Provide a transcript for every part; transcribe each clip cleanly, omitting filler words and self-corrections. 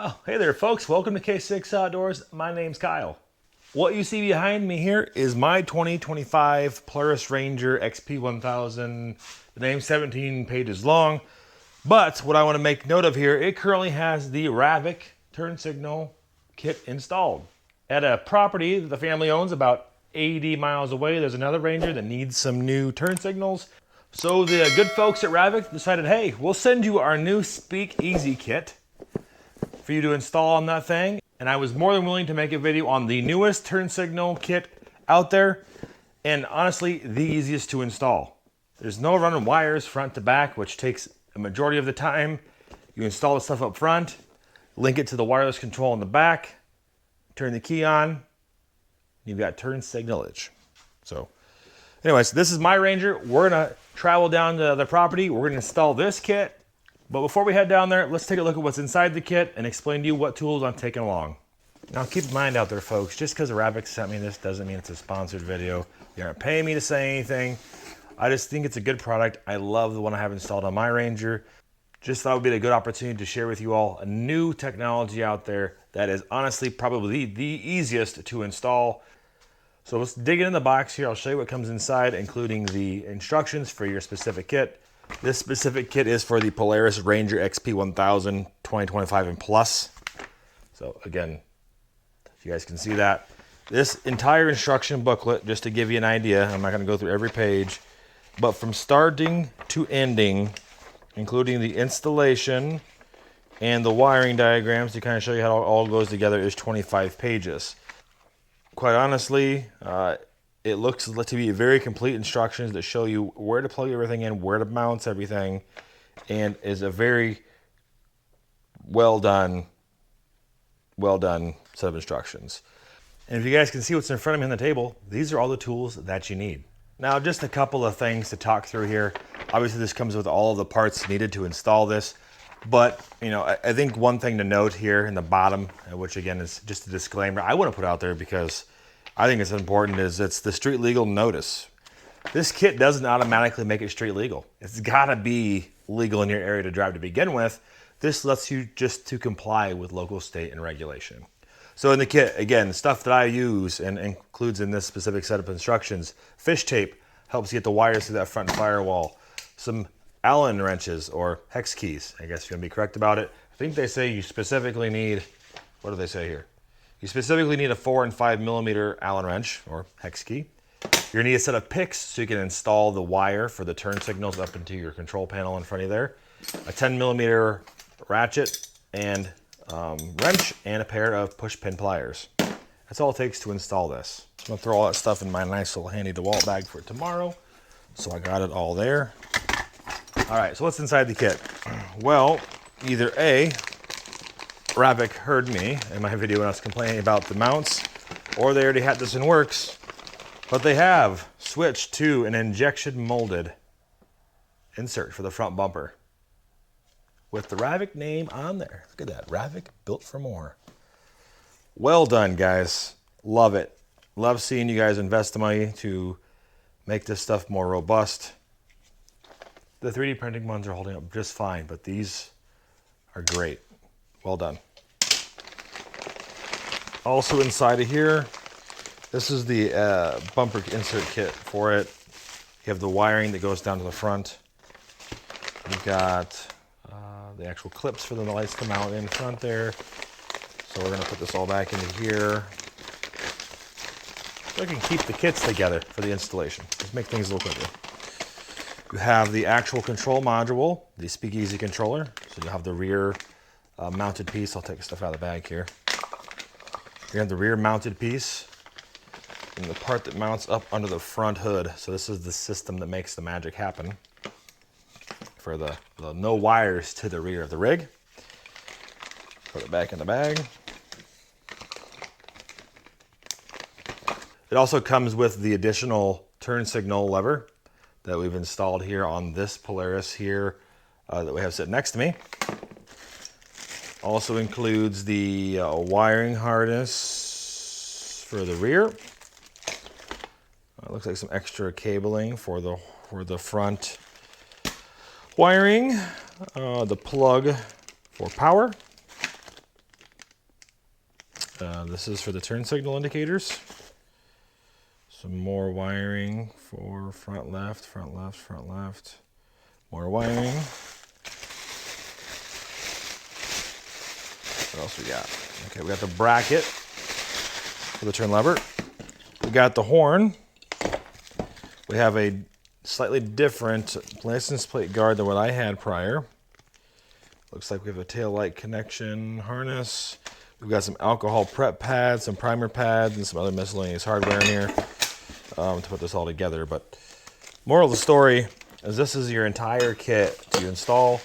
Oh, hey there folks, welcome to K6 Outdoors. My name's Kyle. What you see behind me here is my 2025 Polaris Ranger XP1000. The name's 17 pages long, but what I want to make note of here, it currently has the RAVEK turn signal kit installed. At a property that the family owns about 80 miles away, there's another Ranger that needs some new turn signals. So the good folks at RAVEK decided, hey, we'll send you our new SPEAKEASY kit for you to install on that thing. And I was more than willing to make a video on the newest turn signal kit out there, and honestly, the easiest to install. There's no running wires front to back, which takes a majority of the time. You install the stuff up front, link it to the wireless control in the back, turn the key on, you've got turn signalage. So anyways, this is my Ranger. We're gonna travel down to the property. We're gonna install this kit. But before we head down there, let's take a look at what's inside the kit and explain to you what tools I'm taking along. Now keep in mind out there folks, just because RAVEK sent me this doesn't mean it's a sponsored video. You aren't paying me to say anything. I just think it's a good product. I love the one I have installed on my Ranger. Just thought it would be a good opportunity to share with you all a new technology out there that is honestly probably the easiest to install. So let's dig in the box here. I'll show you what comes inside, including the instructions for your specific kit. This specific kit is for the Polaris Ranger XP1000 2025 and plus. So again, if you guys can see that. This entire instruction booklet, just to give you an idea, I'm not going to go through every page, but from starting to ending, including the installation and the wiring diagrams to kind of show you how it all goes together, is 25 pages. Quite honestly, it looks to be very complete instructions that show you where to plug everything in, where to mount everything, and is a very well done set of instructions. And if you guys can see what's in front of me on the table, these are all the tools that you need. Now, just a couple of things to talk through here. Obviously, this comes with all of the parts needed to install this, but I think one thing to note here in the bottom, which again is just a disclaimer I want to put out there because I think it's important, is it's the street legal notice. This kit doesn't automatically make it street legal. It's gotta be legal in your area to drive to begin with. This lets you just to comply with local, state, and regulation. So in the kit, again, the stuff that I use and includes in this specific set of instructions, fish tape helps you get the wires through that front firewall. Some Allen wrenches or hex keys, I guess you're gonna be correct about it. I think they say you specifically need, what do they say here? You specifically need a 4 and 5 millimeter Allen wrench or hex key. You're gonna need a set of picks so you can install the wire for the turn signals up into your control panel in front of you there. A 10 millimeter ratchet and wrench and a pair of push pin pliers. That's all it takes to install this. I'm gonna throw all that stuff in my nice little handy DeWalt bag for tomorrow. So I got it all there. All right, so what's inside the kit? Well, either A, RAVEK heard me in my video when I was complaining about the mounts, or they already had this in works, but they have switched to an injection molded insert for the front bumper with the RAVEK name on there. Look at that, RAVEK, built for more. Well done, guys. Love it. Love seeing you guys invest the money to make this stuff more robust. The 3D printing ones are holding up just fine, but these are great. Well done. Also inside of here, this is the bumper insert kit for it. You have the wiring that goes down to the front. You've got the actual clips for the lights to mount in front there. So we're gonna put this all back into here. So I can keep the kits together for the installation. Just make things a little quicker. You have the actual control module, the SPEAKEASY controller. So you have the rear mounted piece. I'll take the stuff out of the bag here. You have the rear mounted piece and the part that mounts up under the front hood. So this is the system that makes the magic happen for the no wires to the rear of the rig. Put it back in the bag. It also comes with the additional turn signal lever that we've installed here on this Polaris here that we have sitting next to me. Also includes the wiring harness for the rear. It looks like some extra cabling for the front wiring, the plug for power, This is for the turn signal indicators. Some more wiring for front left, front left, front left. More wiring. What else we got? Okay, we got the bracket for the turn lever. We got the horn. We have a slightly different license plate guard than what I had prior. Looks like we have a tail light connection harness. We've got some alcohol prep pads, some primer pads, and some other miscellaneous hardware in here to put this all together. But moral of the story is this is your entire kit to install.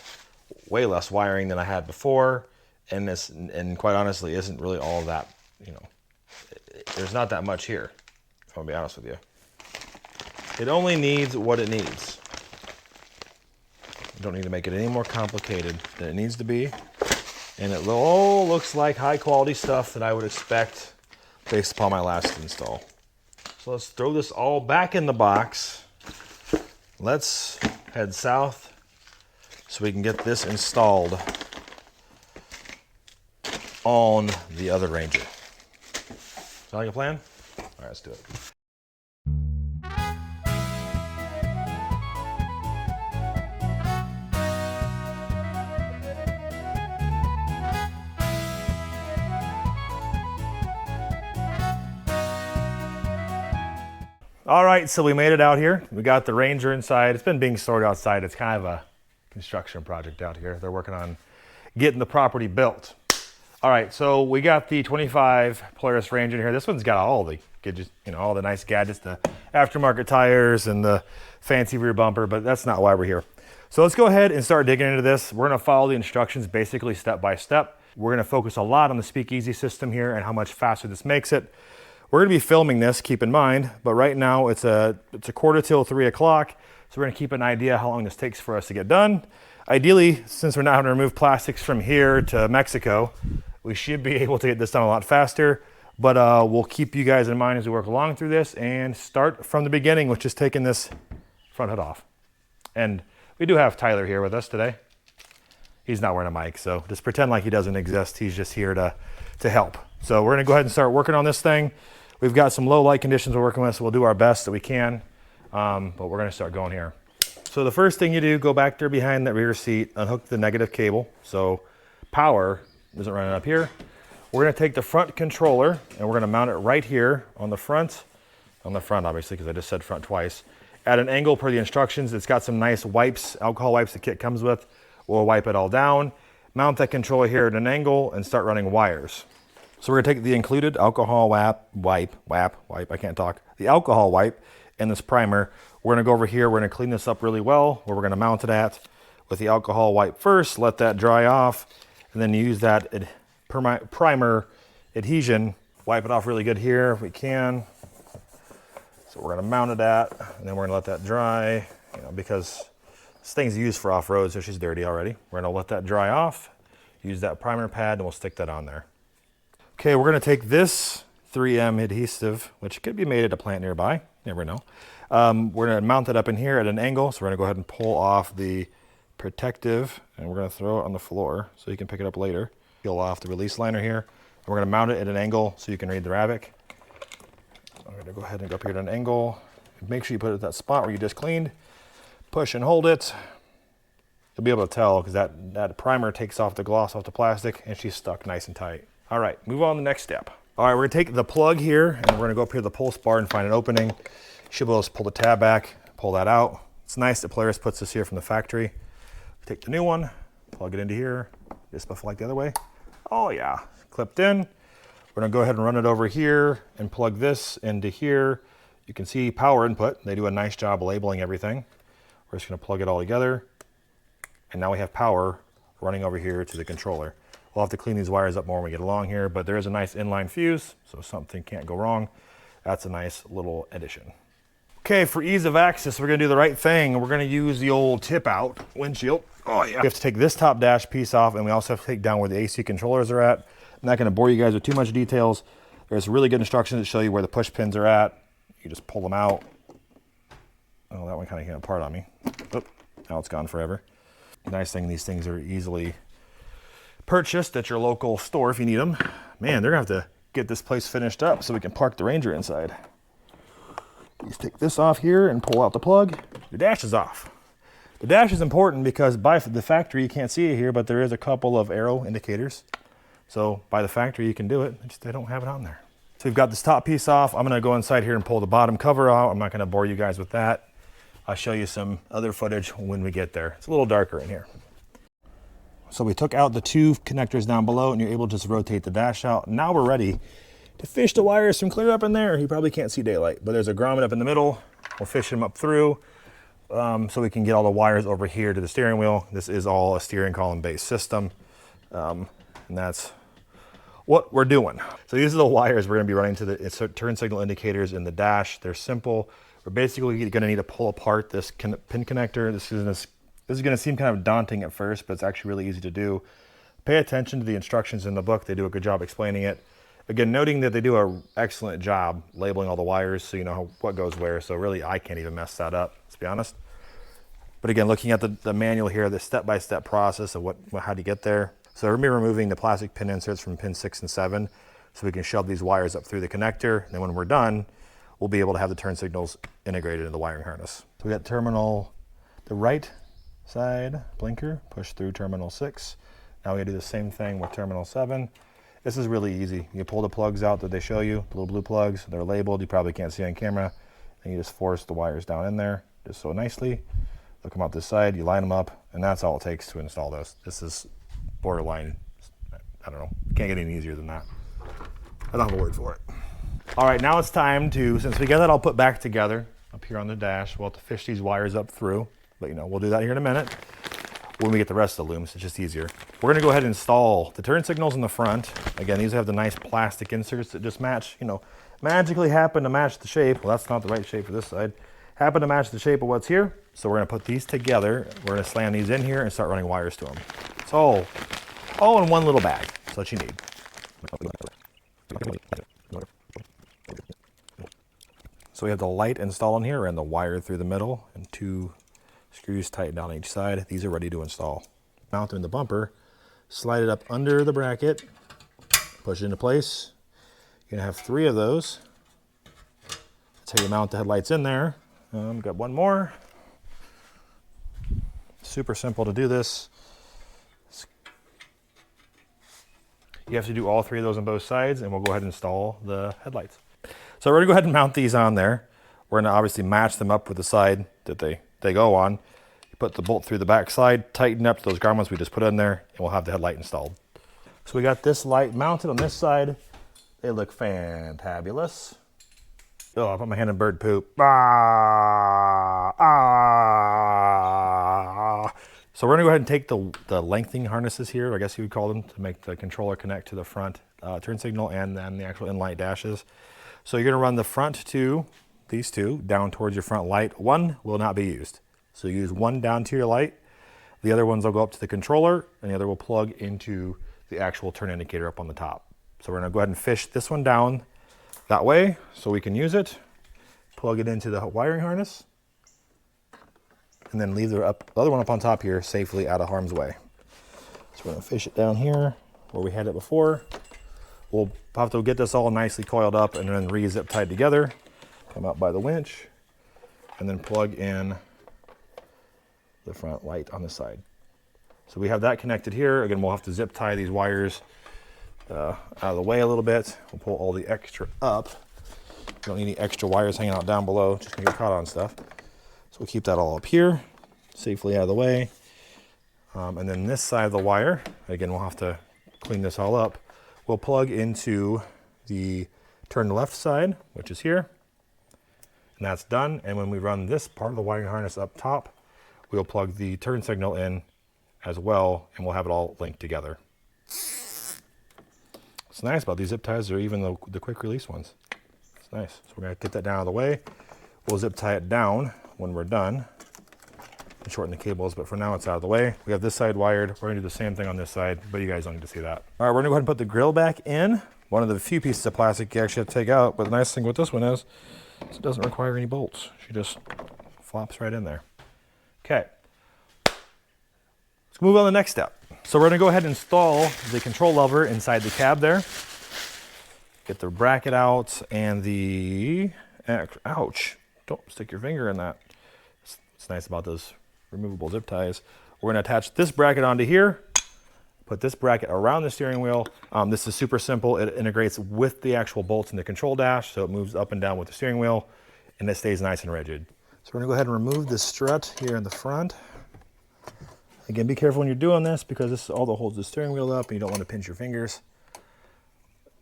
Way less wiring than I had before, and this, and quite honestly, isn't really all that. You know, there's not that much here. If I'm gonna be honest with you, it only needs what it needs. You don't need to make it any more complicated than it needs to be. And it all looks like high quality stuff that I would expect based upon my last install. So let's throw this all back in the box. Let's head south so we can get this installed on the other Ranger. Sound like a plan? All right, let's do it. All right, so we made it out here. We got the Ranger inside. It's been being stored outside. It's kind of a construction project out here. They're working on getting the property built. All right, so we got the 25 Polaris Ranger in here. This one's got all the gadgets, you know, all the nice gadgets, the aftermarket tires and the fancy rear bumper, but that's not why we're here. So let's go ahead and start digging into this. We're gonna follow the instructions basically step by step. We're gonna focus a lot on the SPEAKEASY system here and how much faster this makes it. We're gonna be filming this, keep in mind, but right now it's a quarter till 3 o'clock, so we're gonna keep an idea how long this takes for us to get done. Ideally, since we're not having to remove plastics from here to Mexico, we should be able to get this done a lot faster, but we'll keep you guys in mind as we work along through this and start from the beginning, which is taking this front hood off. And we do have Tyler here with us today. He's not wearing a mic, so just pretend like he doesn't exist. He's just here to help. So we're gonna go ahead and start working on this thing. We've got some low light conditions we're working with, so we'll do our best that we can, but we're gonna start going here. So the first thing you do, go back there behind that rear seat, unhook the negative cable. So power isn't running up here. We're gonna take the front controller and we're gonna mount it right here on the front obviously, because I just said front twice, at an angle per the instructions. It's got some nice wipes, alcohol wipes the kit comes with. We'll wipe it all down, mount that controller here at an angle and start running wires. So we're gonna take the included alcohol wipe, I can't talk, the alcohol wipe and this primer. We're gonna go over here, we're gonna clean this up really well, where we're gonna mount it at with the alcohol wipe first, let that dry off, and then use that primer adhesion, wipe it off really good here if we can. So we're gonna mount it at, and then we're gonna let that dry, you know, because this thing's used for off-road, so she's dirty already. We're gonna let that dry off, use that primer pad, and we'll stick that on there. Okay, we're gonna take this 3M adhesive, which could be made at a plant nearby, never know. We're gonna mount it up in here at an angle, so we're gonna go ahead and pull off the protective, and we're gonna throw it on the floor so you can pick it up later. Peel off the release liner here, and we're gonna mount it at an angle so you can read the RAVEK. I'm gonna go ahead and go up here at an angle. Make sure you put it at that spot where you just cleaned. Push and hold it. You'll be able to tell because that primer takes off the gloss off the plastic and she's stuck nice and tight. All right, move on to the next step. All right, we're gonna take the plug here and we're gonna go up here to the pulse bar and find an opening. Should be able to pull the tab back, pull that out. It's nice that Polaris puts this here from the factory. Take the new one, plug it into here, just like the other way. Oh yeah, clipped in. We're gonna go ahead and run it over here and plug this into here. You can see power input. They do a nice job labeling everything. We're just gonna plug it all together. And now we have power running over here to the controller. We'll have to clean these wires up more when we get along here, but there is a nice inline fuse, so something can't go wrong. That's a nice little addition. Okay, for ease of access, we're gonna do the right thing. We're gonna use the old tip out windshield. Oh yeah. We have to take this top dash piece off, and we also have to take down where the AC controllers are at. I'm not gonna bore you guys with too much details. There's really good instructions that show you where the push pins are at. You just pull them out. Oh, that one kind of came apart on me. Oh, now it's gone forever. The nice thing, these things are easily purchased at your local store if you need them. Man, they're gonna have to get this place finished up so we can park the Ranger inside. Just take this off here and pull out the plug. The dash is off. The dash is important because by the factory, you can't see it here, but there is a couple of arrow indicators. So by the factory, you can do it. They don't have it on there. So we've got this top piece off. I'm gonna go inside here and pull the bottom cover out. I'm not gonna bore you guys with that. I'll show you some other footage when we get there. It's a little darker in here. So we took out the two connectors down below and you're able to just rotate the dash out. Now we're ready to fish the wires from clear up in there. You probably can't see daylight, but there's a grommet up in the middle. We'll fish them up through so we can get all the wires over here to the steering wheel. This is all a steering column based system. And that's what we're doing. So these are the wires we're gonna be running to the turn signal indicators in the dash. They're simple. We're basically gonna need to pull apart this pin connector. This is gonna seem kind of daunting at first, but it's actually really easy to do. Pay attention to the instructions in the book. They do a good job explaining it. Again, noting that they do an excellent job labeling all the wires so you know what goes where. So really, I can't even mess that up, to be honest. But again, looking at the manual here, the step-by-step process of how to get there. So we're gonna be removing the plastic pin inserts from pin 6 and 7 so we can shove these wires up through the connector. And then when we're done, we'll be able to have the turn signals integrated in the wiring harness. So we got terminal, the right side blinker, push through terminal 6. Now we gotta do the same thing with terminal 7. This is really easy. You pull the plugs out that they show you, the little blue plugs, they're labeled, you probably can't see on camera, and you just force the wires down in there just so nicely. They'll come out this side, you line them up, and that's all it takes to install those. This is borderline, I don't know, can't get any easier than that. I don't have a word for it. All right, now it's time to, since we got that all put back together up here on the dash, we'll have to fish these wires up through, but we'll do that here in a minute. When we get the rest of the looms, it's just easier. We're gonna go ahead and install the turn signals in the front. Again, these have the nice plastic inserts that just match, magically happen to match the shape. Well, that's not the right shape for this side. Happen to match the shape of what's here. So we're gonna put these together. We're gonna slam these in here and start running wires to them. It's all in one little bag. That's what you need. So we have the light installed in here and the wire through the middle and 2 screws tightened down each side. These are ready to install. Mount them in the bumper, slide it up under the bracket, push it into place. You're gonna have 3 of those. That's how you mount the headlights in there. Got one more. Super simple to do this. You have to do all 3 of those on both sides, and we'll go ahead and install the headlights. So we're gonna go ahead and mount these on there. We're gonna obviously match them up with the side that they go on. You put the bolt through the back side, tighten up those grommets we just put in there, and we'll have the headlight installed. So we got this light mounted on this side. They look fantabulous. Oh, I put my hand in bird poop. So we're gonna go ahead and take the lengthening harnesses here, I guess you would call them, to make the controller connect to the front turn signal and then the actual in-light dashes. So you're gonna run the front 2, these 2, down towards your front light. One will not be used. So you use one down to your light. The other ones will go up to the controller, and the other will plug into the actual turn indicator up on the top. So we're gonna go ahead and fish this one down that way so we can use it, plug it into the wiring harness, and then leave the other one up on top here safely out of harm's way. So we're gonna fish it down here where we had it before. We'll have to get this all nicely coiled up and then re-zip tied together, come out by the winch, and then plug in the front light on the side. So we have that connected here. Again, we'll have to zip tie these wires out of the way a little bit. We'll pull all the extra up. You don't need any extra wires hanging out down below, just gonna get caught on stuff. So we'll keep that all up here, safely out of the way. And then this side of the wire, again, we'll have to clean this all up. We'll plug into the turn left side, which is here. And that's done. And when we run this part of the wiring harness up top, we'll plug the turn signal in as well, and we'll have it all linked together. What's nice about these zip ties are even the quick release ones. It's nice. So we're gonna get that down out of the way. We'll zip tie it down when we're done and shorten the cables, but for now it's out of the way. We have this side wired. We're gonna do the same thing on this side, but you guys don't need to see that. All right, we're gonna go ahead and put the grill back in. One of the few pieces of plastic you actually have to take out, but the nice thing with this one is it doesn't require any bolts. She just flops right in there. Okay, let's move on to the next step. So we're gonna go ahead and install the control lever inside the cab there. Get the bracket out and the, ouch, don't stick your finger in that. What's nice about those removable zip ties. We're gonna attach this bracket onto here, put this bracket around the steering wheel. This is super simple. It integrates with the actual bolts in the control dash, so it moves up and down with the steering wheel, and it stays nice and rigid. So we're gonna go ahead and remove the strut here in the front. Again, be careful when you're doing this because this is all that holds the steering wheel up and you don't want to pinch your fingers.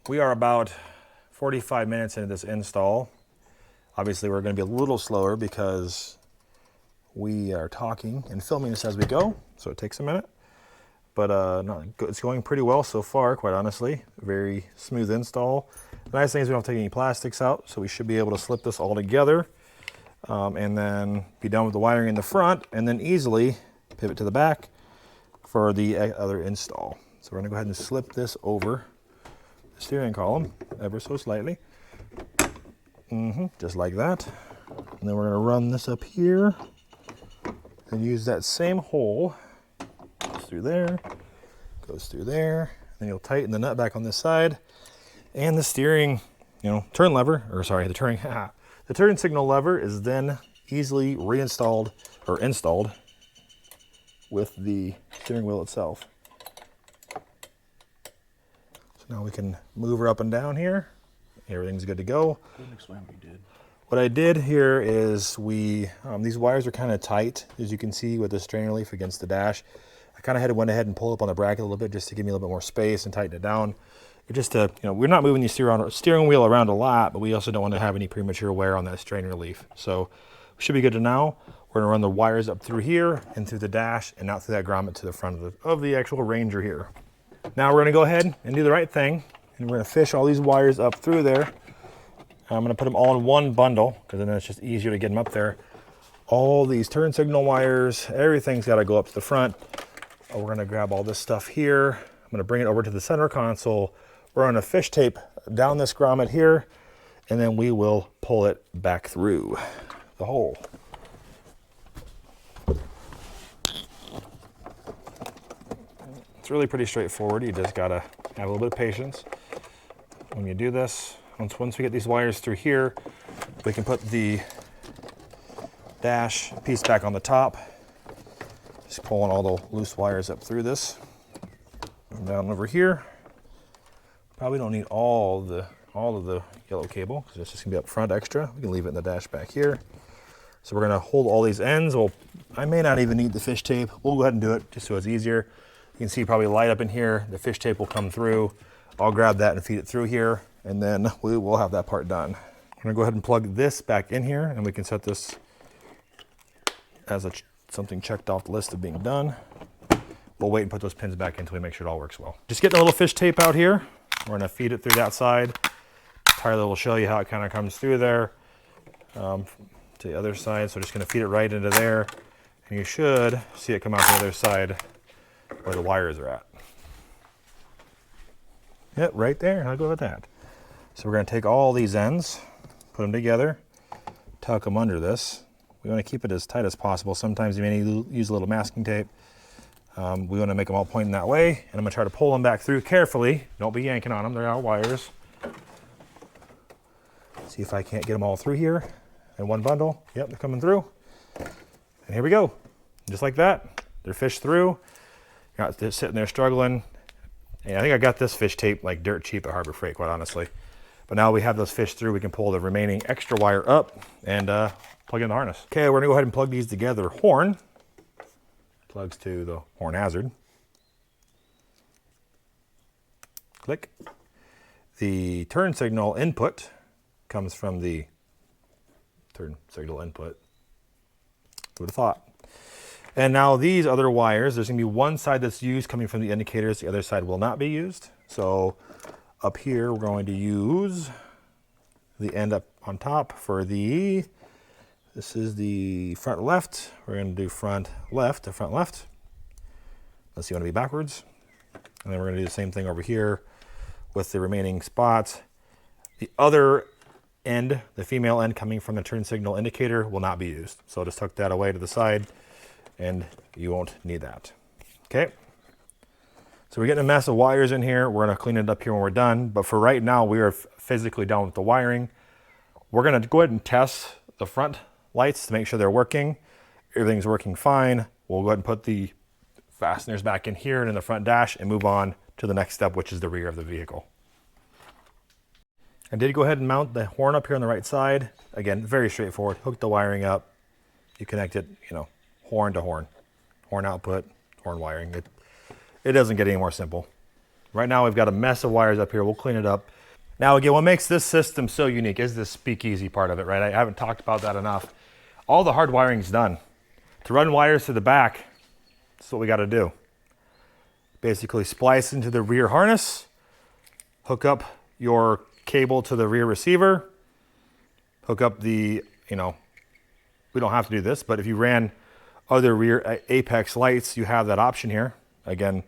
We are about 45 minutes into this install. Obviously, we're going to be a little slower because we are talking and filming this as we go, so it takes a minute. But no, it's going pretty well so far, quite honestly. Very smooth install. The nice thing is we don't take any plastics out, so we should be able to slip this all together and then be done with the wiring in the front and then easily pivot to the back for the other install. So we're going to go ahead and slip this over steering column ever so slightly, just like that, and then we're going to run this up here and use that same hole. Goes through there, goes through there, and you'll tighten the nut back on this side, and the steering, turn lever, or sorry, the turn signal lever is then easily reinstalled or installed with the steering wheel itself. Now we can move her up and down here. Everything's good to go. Didn't explain what you did. What I did here is these wires are kind of tight, as you can see with the strain relief against the dash. I kind of went ahead and pulled up on the bracket a little bit just to give me a little bit more space and tighten it down. We're not moving the steering wheel around a lot, but we also don't want to have any premature wear on that strain relief. So we should be good to now. We're gonna run the wires up through here and through the dash and out through that grommet to the front of the actual Ranger here. Now we're gonna go ahead and do the right thing, and we're gonna fish all these wires up through there. I'm gonna put them all in one bundle, because then it's just easier to get them up there. All these turn signal wires, everything's gotta go up to the front. We're gonna grab all this stuff here. I'm gonna bring it over to the center console. We're gonna fish tape down this grommet here, and then we will pull it back through the hole. It's really pretty straightforward. You just gotta have a little bit of patience when you do this. Once we get these wires through here, we can put the dash piece back on the top. Just pulling all the loose wires up through this. And down over here. Probably don't need all of the yellow cable because it's just gonna be up front extra. We can leave it in the dash back here. So we're gonna hold all these ends. Well, I may not even need the fish tape. We'll go ahead and do it just so it's easier. You can see probably light up in here. The fish tape will come through. I'll grab that and feed it through here, and then we will have that part done. I'm gonna go ahead and plug this back in here, and we can set this as something checked off the list of being done. We'll wait and put those pins back in until we make sure it all works well. Just getting a little fish tape out here. We're gonna feed it through that side. Tyler will show you how it kind of comes through there to the other side. So just gonna feed it right into there, and you should see it come out the other side where the wires are at. Yep, right there. I'll go with that. So we're going to take all these ends, put them together, tuck them under this. We want to keep it as tight as possible. Sometimes you may need to use a little masking tape. We want to make them all pointing that way, and I'm going to try to pull them back through carefully. Don't be yanking on them. They're our wires. See if I can't get them all through here in one bundle. Yep, they're coming through. And here we go. Just like that. They're fished through. They're sitting there struggling. And I think I got this fish tape like dirt cheap at Harbor Freight, quite honestly. But now we have those fish through, we can pull the remaining extra wire up and plug in the harness. Okay, we're gonna go ahead and plug these together. Horn plugs to the horn hazard. Click. The turn signal input comes from the turn signal input. Who would have thought? And now these other wires, there's gonna be one side that's used coming from the indicators, the other side will not be used. So up here, we're going to use the end up on top for this is the front left. We're gonna do front left to front left. Unless you wanna be backwards. And then we're gonna do the same thing over here with the remaining spots. The other end, the female end coming from the turn signal indicator will not be used. So I'll just tuck that away to the side, and you won't need that. Okay, So we're getting a mess of wires in here. We're gonna clean it up here when we're done. But for right now, we are physically done with the wiring. We're gonna go ahead and test the front lights to make sure they're working. Everything's working fine. We'll go ahead and put the fasteners back in here and in the front dash and move on to the next step, which is the rear of the vehicle. I did go ahead and mount the horn up here on the right side. Again, very straightforward. Hook the wiring up. You connect it, you know, horn to horn. Horn output, horn wiring. It doesn't get any more simple. Right now we've got a mess of wires up here. We'll clean it up. Now again, what makes this system so unique is the SPEAKEASY part of it, right? I haven't talked about that enough. All the hard wiring is done. To run wires to the back, that's what we got to do. Basically splice into the rear harness, hook up your cable to the rear receiver, hook up the, you know, we don't have to do this, but if you ran other rear apex lights, you have that option here. Again,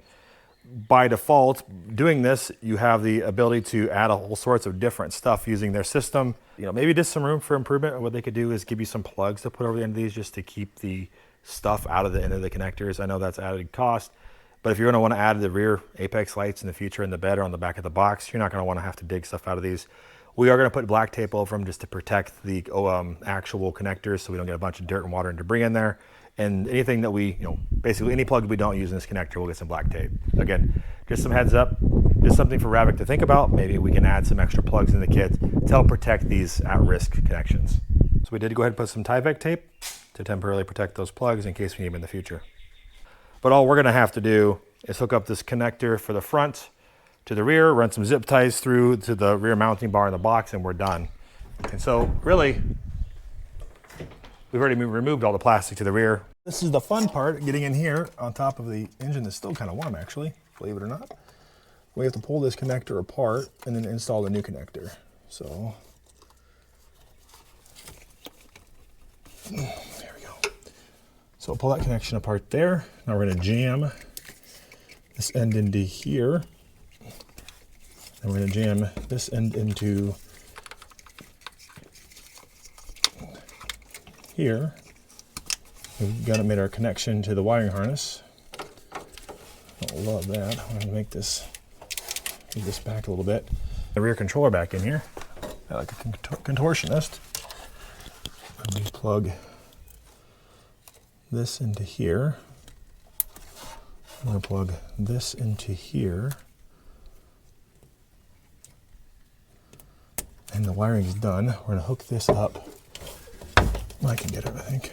by default, doing this, you have the ability to add a whole sorts of different stuff using their system. You know, maybe just some room for improvement. What they could do is give you some plugs to put over the end of these just to keep the stuff out of the end of the connectors. I know that's added cost, but if you're gonna wanna add the rear apex lights in the future in the bed or on the back of the box, you're not gonna wanna have to dig stuff out of these. We are gonna put black tape over them just to protect the actual connectors so we don't get a bunch of dirt and water and debris in there. And anything that we, you know, basically any plug we don't use in this connector, we'll get some black tape. Again, just some heads up, just something for RAVEK to think about. Maybe we can add some extra plugs in the kit to help protect these at-risk connections. So we did go ahead and put some Tyvek tape to temporarily protect those plugs in case we need them in the future. But all we're gonna have to do is hook up this connector for the front to the rear, run some zip ties through to the rear mounting bar in the box, and we're done. And so really, we've already removed all the plastic to the rear. This is the fun part, getting in here on top of the engine that's still kind of warm actually, believe it or not. We have to pull this connector apart and then install the new connector. So, there we go. So we'll pull that connection apart there. Now we're gonna jam this end into here. And we're gonna jam this end into here. We've got to make our connection to the wiring harness. I love that. I'm gonna make this, move this back a little bit. The rear controller back in here. I like a contortionist. Let me plug this into here. I'm gonna plug this into here. And the wiring is done. We're gonna hook this up. I can get it, I think.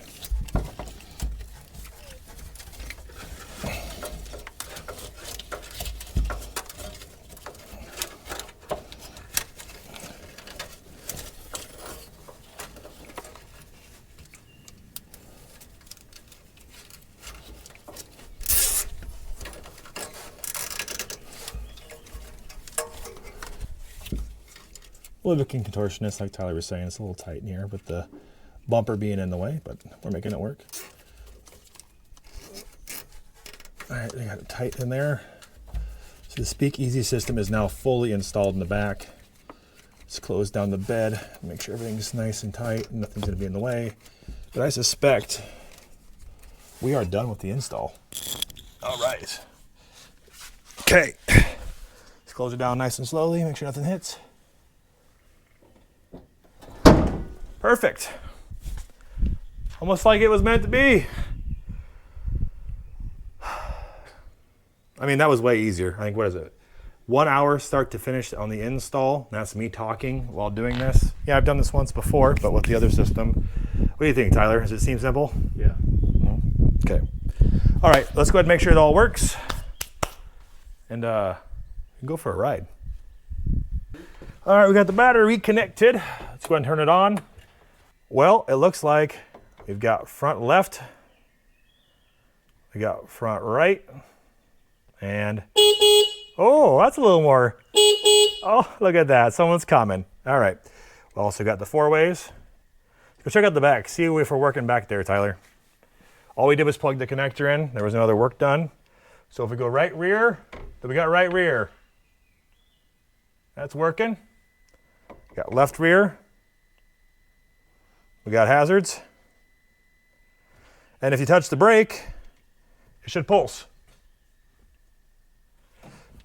A little bit contortionist, like Tyler was saying. It's a little tight in here with the bumper being in the way, but we're making it work. All right, they got it tight in there. So the SPEAKEASY system is now fully installed in the back. Let's close down the bed, make sure everything's nice and tight, and nothing's gonna be in the way. But I suspect we are done with the install. All right. Okay. Let's close it down nice and slowly, make sure nothing hits. Perfect. Almost like it was meant to be. I mean, that was way easier. I think, what is it? 1 hour start to finish on the install. That's me talking while doing this. Yeah, I've done this once before, but with the other system. What do you think, Tyler? Does it seem simple? Yeah. Okay. All right, let's go ahead and make sure it all works. And we can go for a ride. All right, we got the battery reconnected. Let's go ahead and turn it on. Well, it looks like we've got front left, we got front right, and oh, that's a little more. Oh, look at that, someone's coming. All right, we also got the four ways. Go check out the back, see if we're working back there, Tyler. All we did was plug the connector in, there was no other work done. So if we go right rear, then we got right rear. That's working. Got left rear. We got hazards. And if you touch the brake, it should pulse.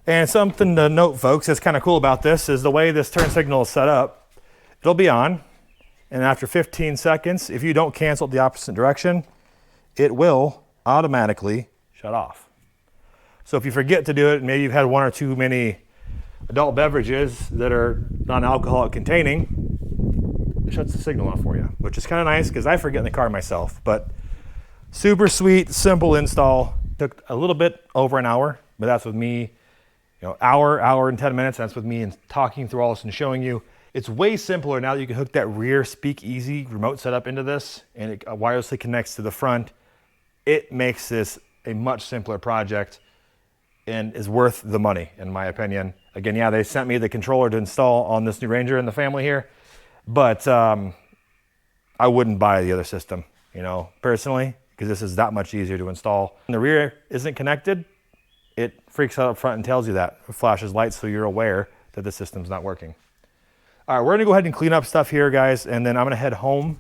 And something to note, folks, that's kind of cool about this is the way this turn signal is set up. It'll be on, and after 15 seconds, if you don't cancel it the opposite direction, it will automatically shut off. So if you forget to do it, maybe you've had one or too many adult beverages that are non-alcoholic containing, it shuts the signal off for you, which is kind of nice because I forget in the car myself. But super sweet, simple install. Took a little bit over an hour, but that's with me, hour and 10 minutes. That's with me and talking through all this and showing you. It's way simpler now that you can hook that rear SPEAKEASY remote setup into this, and it wirelessly connects to the front. It makes this a much simpler project and is worth the money, in my opinion. Again, yeah, they sent me the controller to install on this new Ranger in the family here, but I wouldn't buy the other system, personally, because this is that much easier to install. When the rear isn't connected, it freaks out up front and tells you that. It flashes lights so you're aware that the system's not working. All right, we're gonna go ahead and clean up stuff here, guys, and then I'm gonna head home,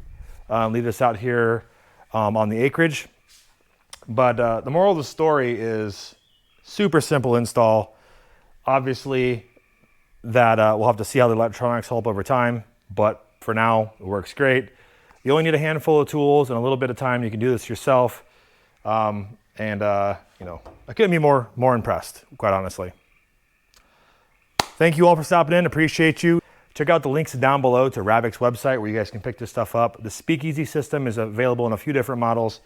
leave this out here on the acreage. But the moral of the story is super simple install. Obviously, that we'll have to see how the electronics hold up over time, but for now, it works great. You only need a handful of tools and a little bit of time. You can do this yourself. I couldn't be more impressed, quite honestly. Thank you all for stopping in. Appreciate you. Check out the links down below to RAVEK's website where you guys can pick this stuff up. The SPEAKEASY system is available in a few different models.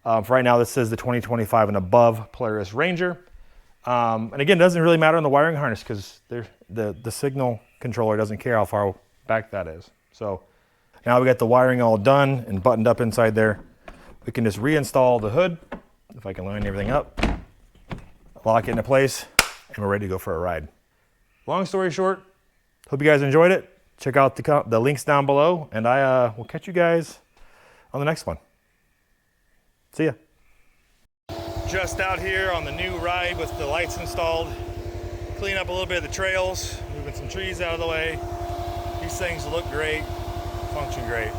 For right now, this is the 2025 and above Polaris Ranger. And again, it doesn't really matter on the wiring harness because the signal controller doesn't care how far back that is. So now we got the wiring all done and buttoned up inside there. We can just reinstall the hood, if I can line everything up, lock it into place, and we're ready to go for a ride. Long story short, hope you guys enjoyed it. Check out the links down below, and I will catch you guys on the next one. See ya. Just out here on the new ride with the lights installed. Clean up a little bit of the trails, moving some trees out of the way. These things look great, function great.